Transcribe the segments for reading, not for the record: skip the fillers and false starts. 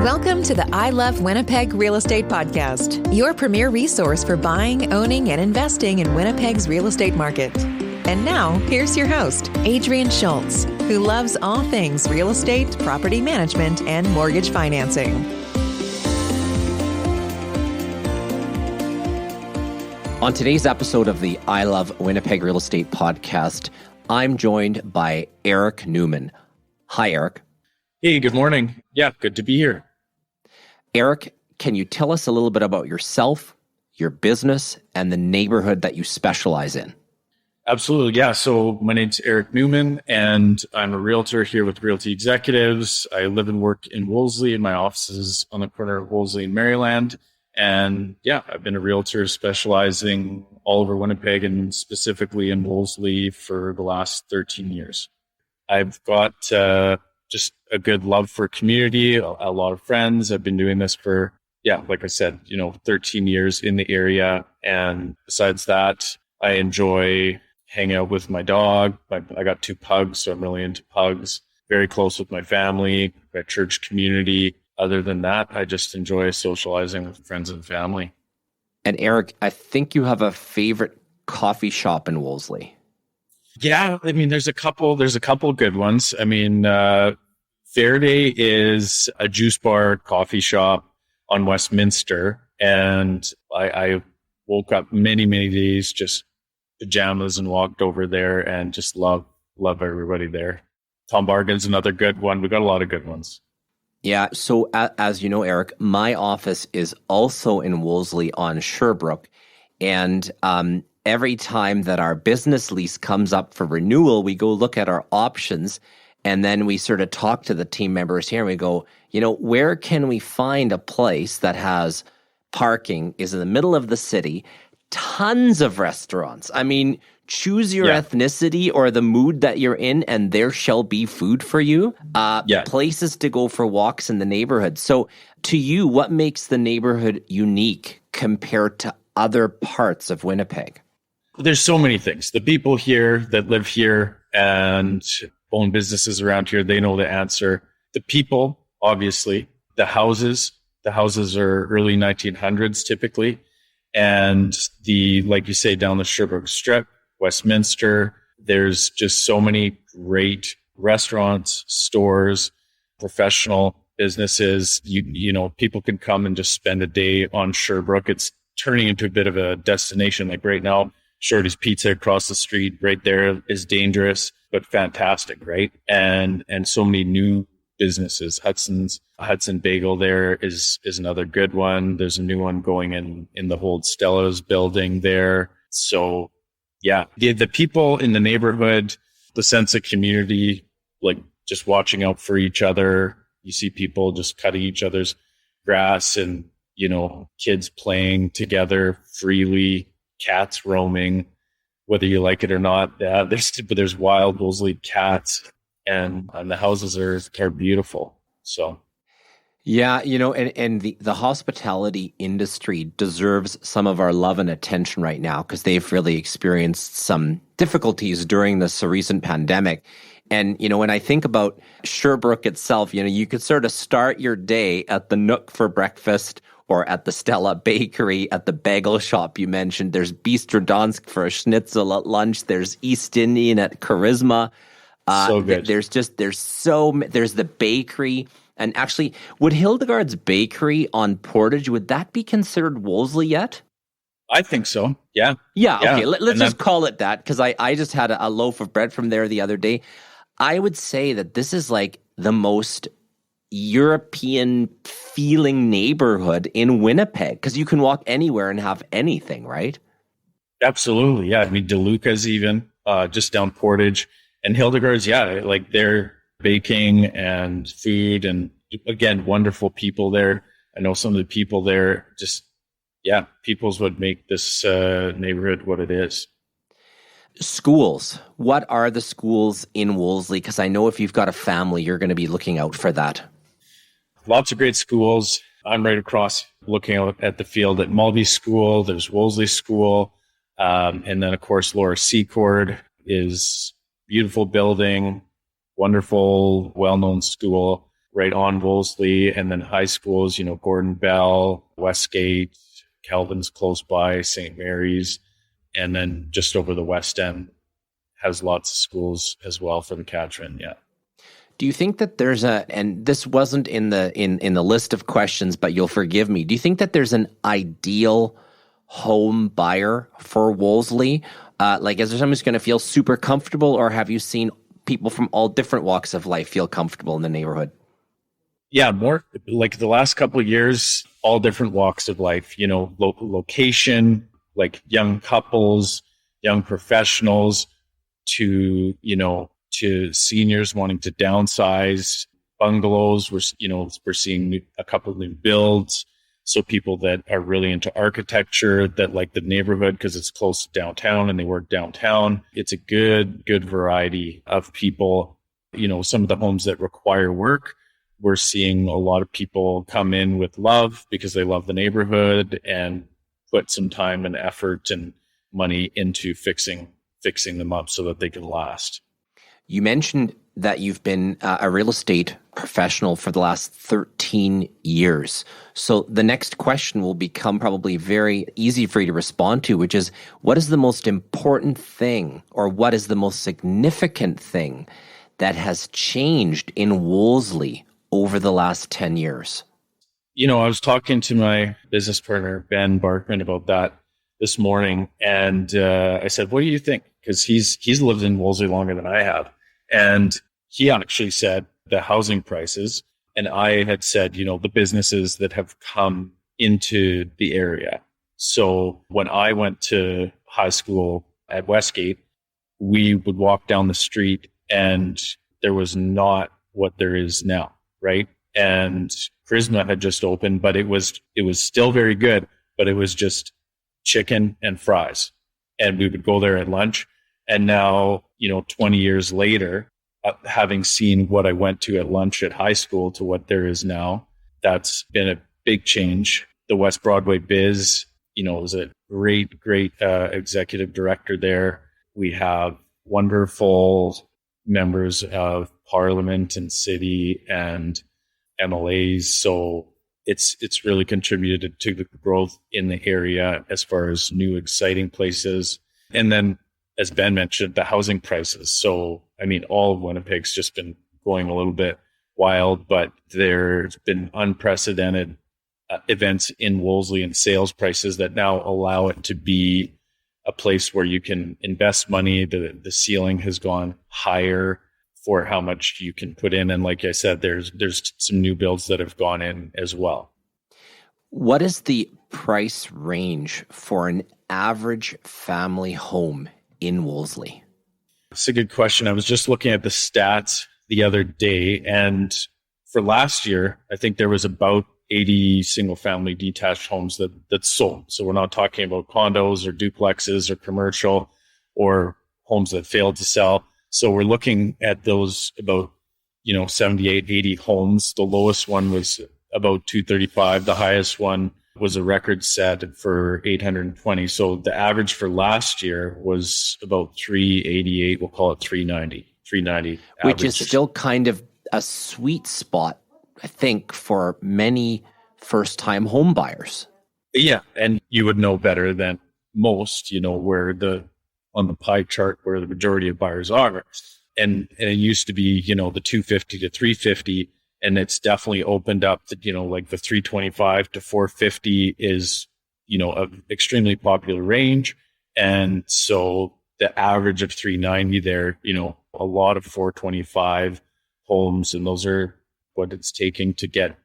Welcome to the I Love Winnipeg Real Estate Podcast, your premier resource for buying, owning, and investing in Winnipeg's real estate market. And now, here's your host, Adrian Schultz, who loves all things real estate, property management, and mortgage financing. On today's episode of the I Love Winnipeg Real Estate Podcast, I'm joined by Eric Neumann. Hi, Eric. Hey, good morning. Yeah, good to be here. Eric, can you tell us a little bit about yourself, your business, and the neighborhood that you specialize in? Absolutely. Yeah. So my name's Eric Neumann, and I'm a realtor here with Realty Executives. I live and work in Wolseley, and my office is on the corner of Wolseley and Maryland. And yeah, I've been a realtor specializing all over Winnipeg and specifically in Wolseley for the last 13 years. I've got just a good love for community, a lot of friends. I've been doing this for, like I said, 13 years in the area. And besides that, I enjoy hanging out with my dog. I got 2 pugs, so I'm really into pugs. Very close with my family, my church community. Other than that, I just enjoy socializing with friends and family. And Eric, I think you have a favorite coffee shop in Wolseley. Yeah, I mean, there's a couple good ones. I mean, Verde is a juice bar coffee shop on Westminster, and I woke up many days just pajamas and walked over there and just love everybody there. Tom Bargain's another good one. We got a lot of good ones. Yeah. So as you know, Eric, my office is also in Wolseley on Sherbrooke, and every time that our business lease comes up for renewal, we go look at our options, and then we sort of talk to the team members here, and we go, where can we find a place that has parking, is in the middle of the city, tons of restaurants. I mean, choose your ethnicity or the mood that you're in, and there shall be food for you. Places to go for walks in the neighborhood. So to you, what makes the neighborhood unique compared to other parts of Winnipeg? There's so many things. The people here that live here and own businesses around here, they know the answer. The people, obviously. The houses are early 1900s typically. And like you say, down the Sherbrooke Strip, Westminster, there's just so many great restaurants, stores, professional businesses. People can come and just spend a day on Sherbrooke. It's turning into a bit of a destination. Like right now, Shorty's Pizza across the street right there is dangerous, but fantastic, right? And so many new businesses. Hudson Bagel there is another good one. There's a new one going in the Hold Stella's building there. So yeah, the people in the neighborhood, the sense of community, like just watching out for each other. You see people just cutting each other's grass and, kids playing together freely, cats roaming, whether you like it or not. There's wild Wolseley cats, and the houses are beautiful. So. Yeah, and the hospitality industry deserves some of our love and attention right now because they've really experienced some difficulties during this recent pandemic. And, when I think about Sherbrooke itself, you could sort of start your day at the Nook for breakfast or at the Stella Bakery, at the bagel shop you mentioned. There's Bistro Dansk for a schnitzel at lunch. There's East Indian at Charisma. So good. There's the bakery. And actually, would Hildegard's Bakery on Portage, would that be considered Wolseley yet? I think so. Yeah. Yeah. Okay. Let's just call it that, because I just had a loaf of bread from there the other day. I would say that this is like the most European feeling neighborhood in Winnipeg, because you can walk anywhere and have anything, right? Absolutely. Yeah. I mean, DeLuca's even just down Portage, and Hildegard's, like their baking and food, and again, wonderful people there. I know some of the people there, people's what make this neighborhood what it is. Schools. What are the schools in Wolseley? Because I know if you've got a family, you're going to be looking out for that. Lots of great schools. I'm right across looking out at the field at Mulvey School. There's Wolseley School. And then, of course, Laura Secord is beautiful building, wonderful, well-known school. right on Wolseley, and then high schools, Gordon Bell, Westgate, Calvin's close by, St. Mary's, and then just over the West End has lots of schools as well for the catchment. Yeah. Do you think that there's and this wasn't in the list of questions, but you'll forgive me. Do you think that there's an ideal home buyer for Wolseley? Is there someone who's going to feel super comfortable, or have you seen people from all different walks of life feel comfortable in the neighborhood? Yeah, more like the last couple of years, all different walks of life, location, like young couples, young professionals, to seniors wanting to downsize, bungalows. We're seeing a couple of new builds. So people that are really into architecture, that like the neighborhood because it's close to downtown and they work downtown. It's a good variety of people. Some of the homes that require work, we're seeing a lot of people come in with love because they love the neighborhood and put some time and effort and money into fixing them up so that they can last. You mentioned that you've been a real estate professional for the last 13 years. So the next question will become probably very easy for you to respond to, which is, what is the most important thing, or what is the most significant thing that has changed in Wolseley over the last 10 years? I was talking to my business partner, Ben Barkman, about that this morning. And I said, what do you think? Because he's lived in Wolseley longer than I have. And he actually said the housing prices, and I had said, the businesses that have come into the area. So when I went to high school at Westgate, we would walk down the street and there was not what there is now, right? And Charisma had just opened, but it was still very good, but it was just chicken and fries. And we would go there at lunch. And now, 20 years later, having seen what I went to at lunch at high school to what there is now, that's been a big change. The West Broadway Biz, was a great executive director there. We have wonderful members of Parliament and City and MLAs. So it's really contributed to the growth in the area as far as new exciting places. And then, as Ben mentioned, the housing prices. So, all of Winnipeg's just been going a little bit wild, but there's been unprecedented events in Wolseley and sales prices that now allow it to be a place where you can invest money. The ceiling has gone higher for how much you can put in. And like I said, there's some new builds that have gone in as well. What is the price range for an average family home in Wolseley? It's a good question. I was just looking at the stats the other day, and for last year, I think there was about 80 single-family detached homes that sold. So we're not talking about condos or duplexes or commercial or homes that failed to sell. So we're looking at those about 78, 80 homes. The lowest one was about 235. The highest one was a record set for 820. So the average for last year was about 388. We'll call it 390. Which is still kind of a sweet spot, I think, for many first-time home buyers. Yeah, and you would know better than most, where on the pie chart where the majority of buyers are. And it used to be, the 250 to 350. And it's definitely opened up to, like the 325 to 450 is, an extremely popular range. And so the average of 390 there, a lot of 425 homes. And those are what it's taking to get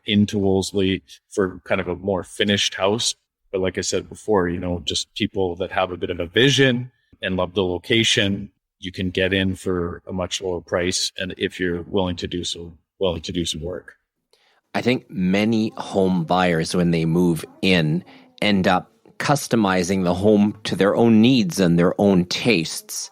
into Wolseley for kind of a more finished house. But like I said before, just people that have a bit of a vision and love the location, you can get in for a much lower price. And if you're willing to do some work. I think many home buyers, when they move in, end up customizing the home to their own needs and their own tastes.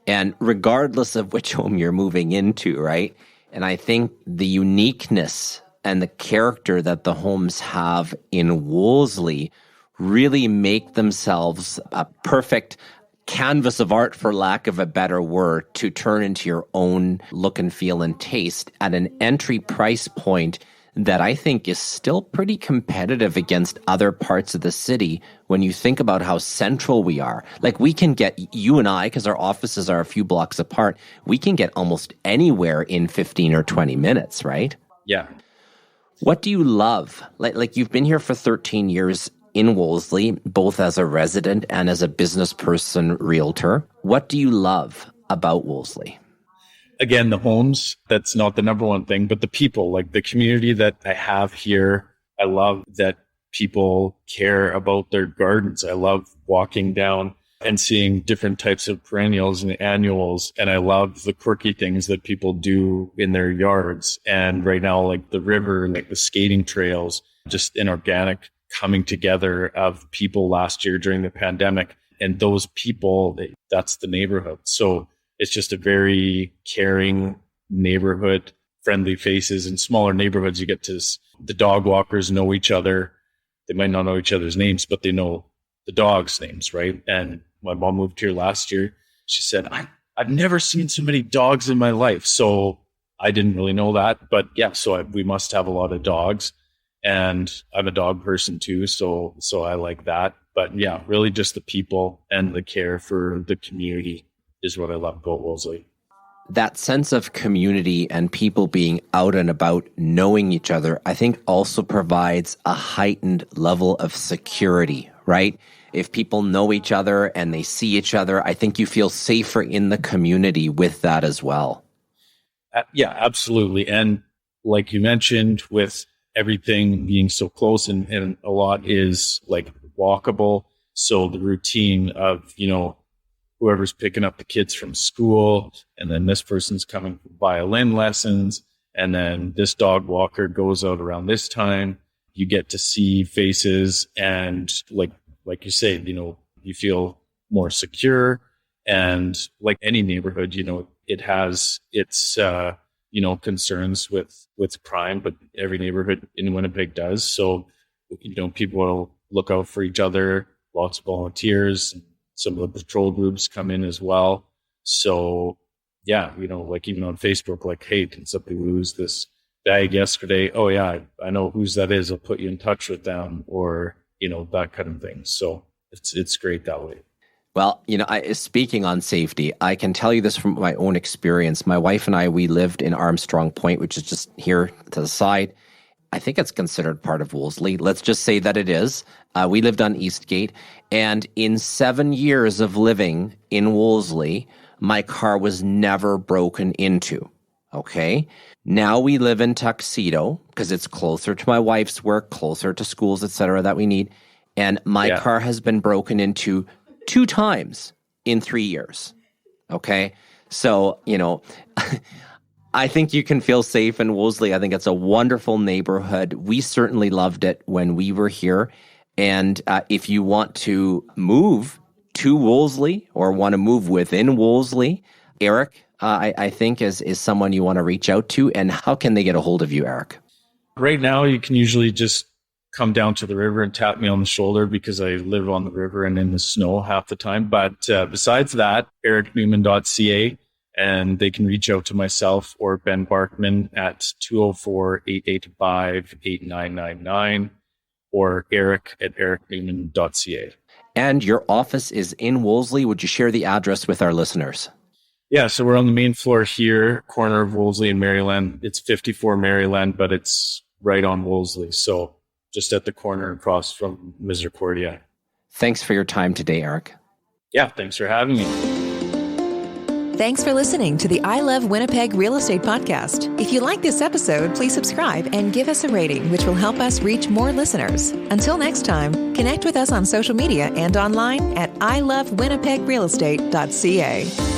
And regardless of which home you're moving into, right? And I think the uniqueness and the character that the homes have in Wolseley really make themselves a perfect canvas of art, for lack of a better word, to turn into your own look and feel and taste at an entry price point that I think is still pretty competitive against other parts of the city when you think about how central we are. Like, we can get, you and I, because our offices are a few blocks apart, we can get almost anywhere in 15 or 20 minutes, right? Yeah. What do you love? Like you've been here for 13 years in Wolseley, both as a resident and as a business person realtor. What do you love about Wolseley? Again, the homes, that's not the number one thing, but the people, like the community that I have here. I love that people care about their gardens. I love walking down and seeing different types of perennials and annuals. And I love the quirky things that people do in their yards. And right now, like the river, like the skating trails, just an organic coming together of people last year during the pandemic. And those people, that's the neighborhood. So it's just a very caring neighborhood, friendly faces. In smaller neighborhoods, you get to, the dog walkers know each other. They might not know each other's names, but they know the dogs' names, right? And my mom moved here last year. She said, I've never seen so many dogs in my life. So I didn't really know that. But yeah, so we must have a lot of dogs. And I'm a dog person too. So I like that. But yeah, really just the people and the care for the community is what I love about Wolseley. That sense of community and people being out and about, knowing each other, I think also provides a heightened level of security, right? If people know each other and they see each other, I think you feel safer in the community with that as well. Yeah, absolutely. And like you mentioned, with everything being so close and a lot is like walkable. So the routine of, whoever's picking up the kids from school, and then this person's coming for violin lessons, and then this dog walker goes out around this time. You get to see faces, and like you say, you feel more secure. And like any neighborhood, it has its concerns with crime, but every neighborhood in Winnipeg does. So people will look out for each other. Lots of volunteers. Some of the patrol groups come in as well. So yeah, like even on Facebook, like, hey, can somebody lose this bag yesterday? Oh yeah, I know whose that is. I'll put you in touch with them, or, that kind of thing. So it's great that way. Well, speaking on safety, I can tell you this from my own experience. My wife and I, we lived in Armstrong Point, which is just here to the side. I think it's considered part of Wolseley. Let's just say that it is. We lived on Eastgate, and in 7 years of living in Wolseley, my car was never broken into. Okay? Now we live in Tuxedo because it's closer to my wife's work, closer to schools, etc., that we need. And my car has been broken into 2 times in 3 years. Okay? So, I think you can feel safe in Wolseley. I think it's a wonderful neighborhood. We certainly loved it when we were here. And if you want to move to Wolseley or want to move within Wolseley, Eric, I think is someone you want to reach out to. And how can they get a hold of you, Eric? Right now, you can usually just come down to the river and tap me on the shoulder because I live on the river and in the snow half the time. But besides that, ericneumann.ca. And they can reach out to myself or Ben Barkman at 204-885-8999 or Eric at ericneumann.ca. And your office is in Wolseley. Would you share the address with our listeners? Yeah, so we're on the main floor here, corner of Wolseley and Maryland. It's 54 Maryland, but it's right on Wolseley. So just at the corner across from Misericordia. Thanks for your time today, Eric. Yeah, thanks for having me. Thanks for listening to the I Love Winnipeg Real Estate Podcast. If you like this episode, please subscribe and give us a rating, which will help us reach more listeners. Until next time, connect with us on social media and online at ilovewinnipegrrealestate.ca.